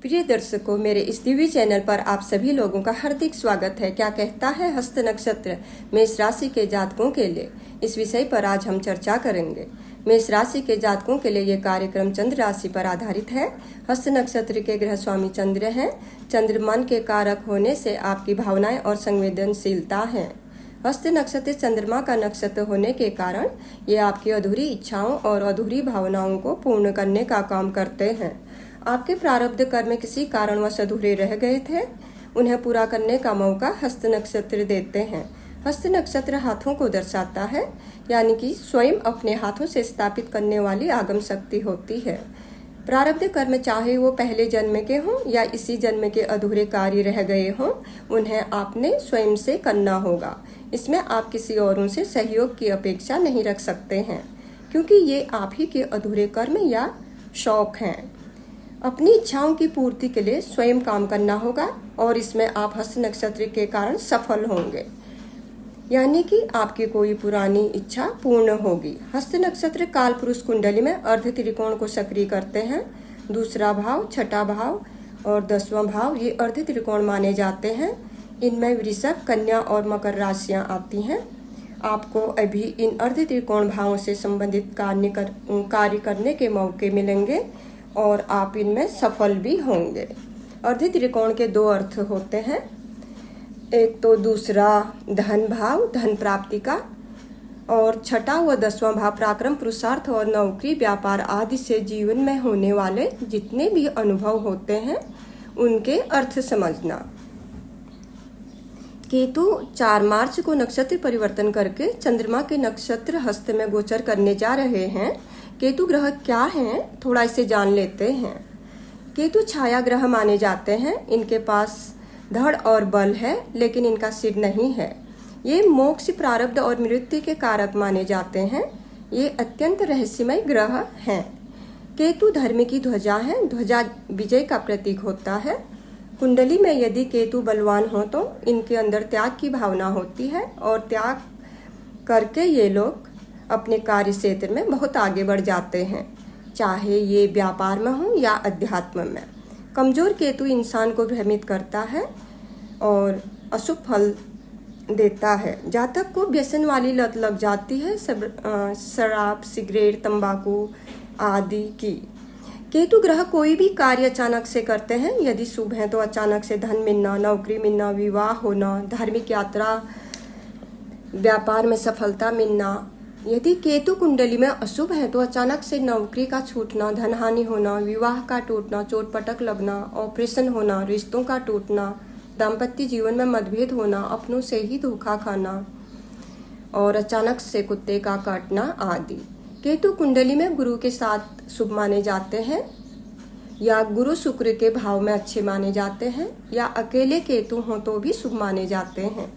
प्रिय दर्शकों, मेरे इस दिव्य चैनल पर आप सभी लोगों का हार्दिक स्वागत है। क्या कहता है हस्त नक्षत्र मेष राशि के जातकों के लिए, इस विषय पर आज हम चर्चा करेंगे। मेष राशि के जातकों के लिए ये कार्यक्रम चंद्र राशि पर आधारित है। हस्त नक्षत्र के ग्रह स्वामी चंद्र हैं। चंद्र मन के कारक होने से आपकी भावनाएं और संवेदनशीलता है। हस्त नक्षत्र चंद्रमा का नक्षत्र होने के कारण ये आपकी अधूरी इच्छाओं और अधूरी भावनाओं को पूर्ण करने का काम करते हैं। आपके प्रारब्ध कर्म किसी कारणवश अधूरे रह गए थे, उन्हें पूरा करने का मौका हस्त नक्षत्र देते हैं। हस्त नक्षत्र हाथों को दर्शाता है, यानी कि स्वयं अपने हाथों से स्थापित करने वाली आगम शक्ति होती है। प्रारब्ध कर्म चाहे वो पहले जन्म के हों या इसी जन्म के अधूरे कार्य रह गए हों, उन्हें आपने स्वयं से करना होगा। इसमें आप किसी औरों से सहयोग की अपेक्षा नहीं रख सकते हैं, क्योंकि ये आप ही के अधूरे कर्म या शौक हैं। अपनी इच्छाओं की पूर्ति के लिए स्वयं काम करना होगा और इसमें आप हस्त नक्षत्र के कारण सफल होंगे, यानी कि आपकी कोई पुरानी इच्छा पूर्ण होगी। हस्त नक्षत्र काल पुरुष कुंडली में अर्ध त्रिकोण को सक्रिय करते हैं। दूसरा भाव, छठा भाव और 10वां भाव ये अर्ध त्रिकोण माने जाते हैं। इनमें वृषभ, कन्या और मकर राशियां आती हैं। आपको अभी इन अर्ध त्रिकोण भावों से संबंधित कार्य करने के मौके मिलेंगे और आप इनमें सफल भी होंगे। अर्ध त्रिकोण के दो अर्थ होते हैं, एक तो दूसरा धन भाव, धन प्राप्ति का, और छठा व 10वां भाव पराक्रम, पुरुषार्थ और नौकरी, व्यापार आदि से जीवन में होने वाले जितने भी अनुभव होते हैं उनके अर्थ समझना। केतु 4 मार्च को नक्षत्र परिवर्तन करके चंद्रमा के नक्षत्र हस्त में गोचर करने जा रहे हैं। केतु ग्रह क्या हैं, थोड़ा इसे जान लेते हैं। केतु छाया ग्रह माने जाते हैं। इनके पास धड़ और बल है, लेकिन इनका सिर नहीं है। ये मोक्ष, प्रारब्ध और मृत्यु के कारक माने जाते हैं। ये अत्यंत रहस्यमय ग्रह हैं। केतु धर्म की ध्वजा है। ध्वजा विजय का प्रतीक होता है। कुंडली में यदि केतु बलवान हो तो इनके अंदर त्याग की भावना होती है और त्याग करके ये लोग अपने कार्य क्षेत्र में बहुत आगे बढ़ जाते हैं, चाहे ये व्यापार में हो या अध्यात्म में। कमजोर केतु इंसान को भ्रमित करता है और अशुभ फल देता है। जातक को व्यसन वाली लत लग जाती है, शराब, सिगरेट, तंबाकू आदि की। केतु ग्रह कोई भी कार्य अचानक से करते हैं। यदि शुभ है तो अचानक से धन मिलना, नौकरी मिलना, विवाह होना, धार्मिक यात्रा, व्यापार में सफलता मिलना। यदि केतु कुंडली में अशुभ है तो अचानक से नौकरी का छूटना, धन हानि होना, विवाह का टूटना, चोट पटक लगना, ऑपरेशन होना, रिश्तों का टूटना, दाम्पत्य जीवन में मतभेद होना, अपनों से ही धोखा खाना और अचानक से कुत्ते का काटना आदि। केतु कुंडली में गुरु के साथ शुभ माने जाते हैं, या गुरु शुक्र के भाव में अच्छे माने जाते हैं, या अकेले केतु हों तो भी शुभ माने जाते हैं।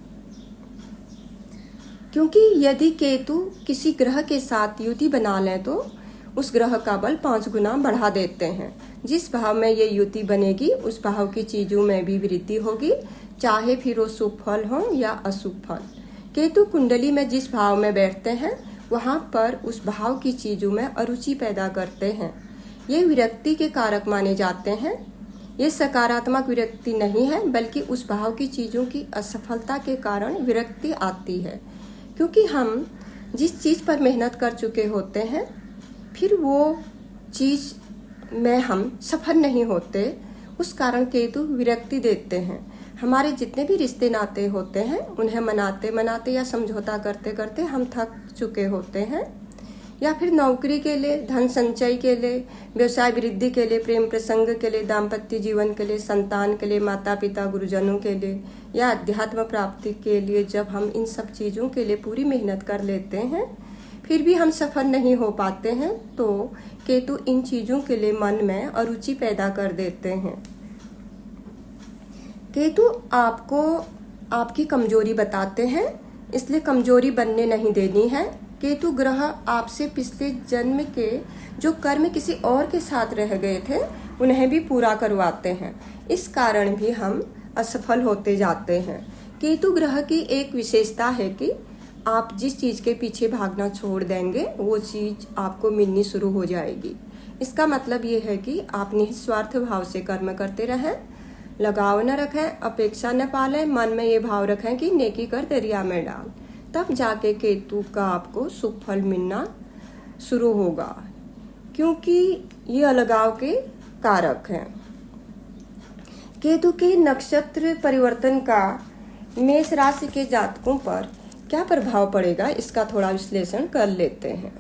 क्योंकि यदि केतु किसी ग्रह के साथ युति बना लें तो उस ग्रह का बल 5 गुना बढ़ा देते हैं। जिस भाव में ये युति बनेगी उस भाव की चीजों में भी वृद्धि होगी, चाहे फिर वो शुभ फल हो या अशुभ फल। केतु कुंडली में जिस भाव में बैठते हैं वहां पर उस भाव की चीजों में अरुचि पैदा करते हैं। ये विरक्ति के कारक माने जाते हैं। ये सकारात्मक विरक्ति नहीं है, बल्कि उस भाव की चीजों की असफलता के कारण विरक्ति आती है। क्योंकि हम जिस चीज़ पर मेहनत कर चुके होते हैं फिर वो चीज़ में हम सफल नहीं होते, उस कारण केतु विरक्ति देते हैं। हमारे जितने भी रिश्ते नाते होते हैं उन्हें मनाते मनाते या समझौता करते करते हम थक चुके होते हैं, या फिर नौकरी के लिए, धन संचय के लिए, व्यवसाय वृद्धि के लिए, प्रेम प्रसंग के लिए, दाम्पत्य जीवन के लिए, संतान के लिए, माता पिता गुरुजनों के लिए या अध्यात्म प्राप्ति के लिए जब हम इन सब चीज़ों के लिए पूरी मेहनत कर लेते हैं फिर भी हम सफल नहीं हो पाते हैं, तो केतु इन चीज़ों के लिए मन में अरुचि पैदा कर देते हैं। केतु आपको आपकी कमजोरी बताते हैं, इसलिए कमजोरी बनने नहीं देनी है। केतु ग्रह आपसे पिछले जन्म के जो कर्म किसी और के साथ रह गए थे उन्हें भी पूरा करवाते हैं। इस कारण भी हम असफल होते जाते हैं। केतु ग्रह की एक विशेषता है कि आप जिस चीज़ के पीछे भागना छोड़ देंगे वो चीज़ आपको मिलनी शुरू हो जाएगी। इसका मतलब ये है कि आप निस्वार्थ भाव से कर्म करते रहें, लगाव न रखें, अपेक्षा न पालें, मन में ये भाव रखें कि नेकी कर दरिया में डाल, तब जाके केतु का आपको शुभ फल मिलना शुरू होगा, क्योंकि ये अलगाव के कारक हैं। केतु के नक्षत्र परिवर्तन का मेष राशि के जातकों पर क्या प्रभाव पड़ेगा, इसका थोड़ा विश्लेषण कर लेते हैं।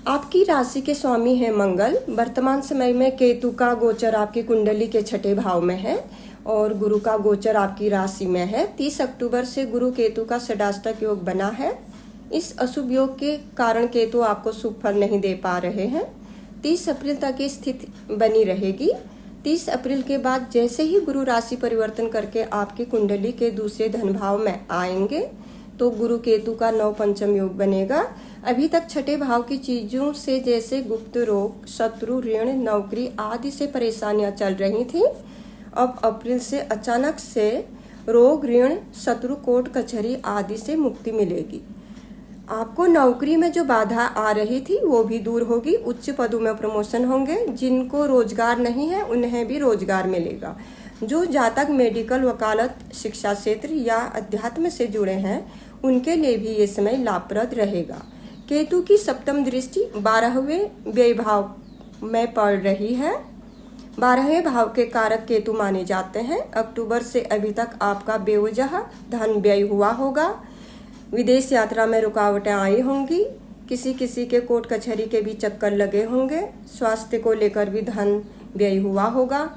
आपकी राशि के स्वामी है मंगल। वर्तमान समय में केतु का गोचर आपकी कुंडली के छठे भाव में है और गुरु का गोचर आपकी राशि में है। 30 अक्टूबर से गुरु केतु का षडाष्टक योग बना है। इस अशुभ योग के कारण केतु आपको शुभ फल नहीं दे पा रहे हैं। 30 अप्रैल तक की स्थिति बनी रहेगी। 30 अप्रैल के बाद जैसे ही गुरु राशि परिवर्तन करके आपकी कुंडली के दूसरे धन भाव में आएंगे तो गुरु केतु का नव पंचम योग बनेगा। अभी तक छठे भाव की चीजों से जैसे गुप्त रोग, शत्रु, ऋण, नौकरी आदि से परेशानियां चल रही थी, अब अप्रैल से अचानक से रोग, ऋण, शत्रु, कोर्ट कचहरी आदि से मुक्ति मिलेगी। आपको नौकरी में जो बाधा आ रही थी वो भी दूर होगी। उच्च पदों में प्रमोशन होंगे। जिनको रोजगार नहीं है उन्हें भी रोजगार मिलेगा। जो जातक मेडिकल, वकालत, शिक्षा क्षेत्र या अध्यात्म से जुड़े हैं उनके लिए भी ये समय लाभप्रद रहेगा। केतु की सप्तम दृष्टि 12वें व्यय भाव में पड़ रही है। 12वें भाव के कारक केतु माने जाते हैं। अक्टूबर से अभी तक आपका बेवजह धन व्यय हुआ होगा। विदेश यात्रा में रुकावटें आई होंगी। किसी किसी के कोर्ट कचहरी के भी चक्कर लगे होंगे। स्वास्थ्य को लेकर भी धन व्यय हुआ होगा।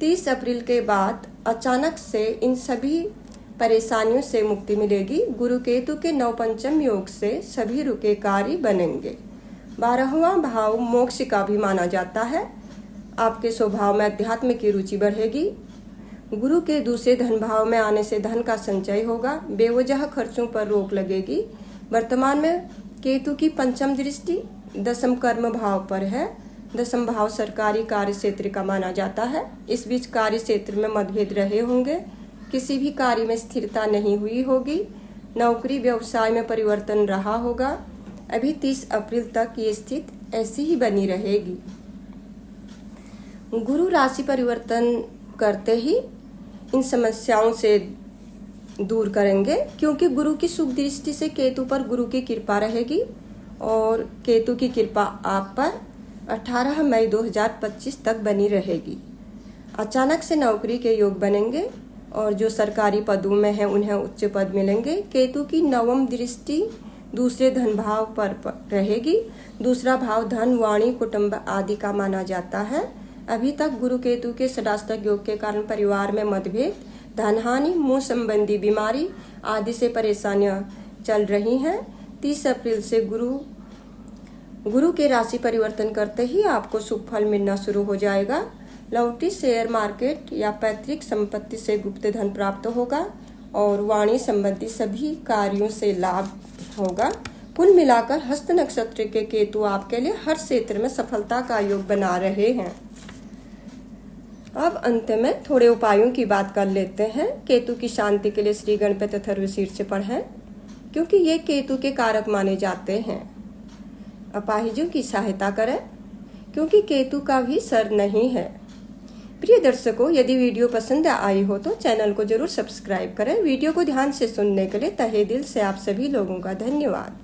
30 अप्रैल के बाद अचानक से इन सभी परेशानियों से मुक्ति मिलेगी। गुरु केतु के नवपंचम योग से सभी रुके कार्य बनेंगे। 12वां भाव मोक्ष का भी माना जाता है। आपके स्वभाव में अध्यात्म की रुचि बढ़ेगी। गुरु के दूसरे धन भाव में आने से धन का संचय होगा। बेवजह खर्चों पर रोक लगेगी। वर्तमान में केतु की पंचम दृष्टि दशम कर्म भाव पर है। दशम भाव सरकारी कार्य क्षेत्र का माना जाता है। इस बीच कार्य क्षेत्र में मतभेद रहे होंगे। किसी भी कार्य में स्थिरता नहीं हुई होगी। नौकरी व्यवसाय में परिवर्तन रहा होगा। अभी 30 अप्रैल तक ये स्थिति ऐसी ही बनी रहेगी। गुरु राशि परिवर्तन करते ही इन समस्याओं से दूर करेंगे, क्योंकि गुरु की शुभ दृष्टि से केतु पर गुरु की कृपा रहेगी और केतु की कृपा आप पर 18 मई 2025 तक बनी रहेगी। अचानक से नौकरी के योग बनेंगे और जो सरकारी पदों में हैं उन्हें उच्च पद मिलेंगे। केतु की नवम दृष्टि दूसरे धन भाव पर रहेगी। दूसरा भाव धन, वाणी, कुटुंब आदि का माना जाता है। अभी तक गुरु केतु के षडाष्टक योग के कारण परिवार में मतभेद, धनहानि, मुंह संबंधी बीमारी आदि से परेशानियां चल रही हैं। 30 अप्रैल से गुरु के राशि परिवर्तन करते ही आपको शुभ फल मिलना शुरू हो जाएगा। लॉटरी, शेयर मार्केट या पैतृक संपत्ति से गुप्त धन प्राप्त होगा और वाणी संबंधी सभी कार्यों से लाभ होगा। कुल मिलाकर हस्त नक्षत्र के केतु आपके लिए हर क्षेत्र में सफलता का योग बना रहे हैं। अब अंत में थोड़े उपायों की बात कर लेते हैं। केतु की शांति के लिए श्री गणपति अथर्वशीर्ष पढ़ें, क्योंकि ये केतु के कारक माने जाते हैं। अपाहिजों की सहायता करें, क्योंकि केतु का भी सर नहीं है। प्रिय दर्शकों, यदि वीडियो पसंद आई हो तो चैनल को जरूर सब्सक्राइब करें। वीडियो को ध्यान से सुनने के लिए तहे दिल से आप सभी लोगों का धन्यवाद।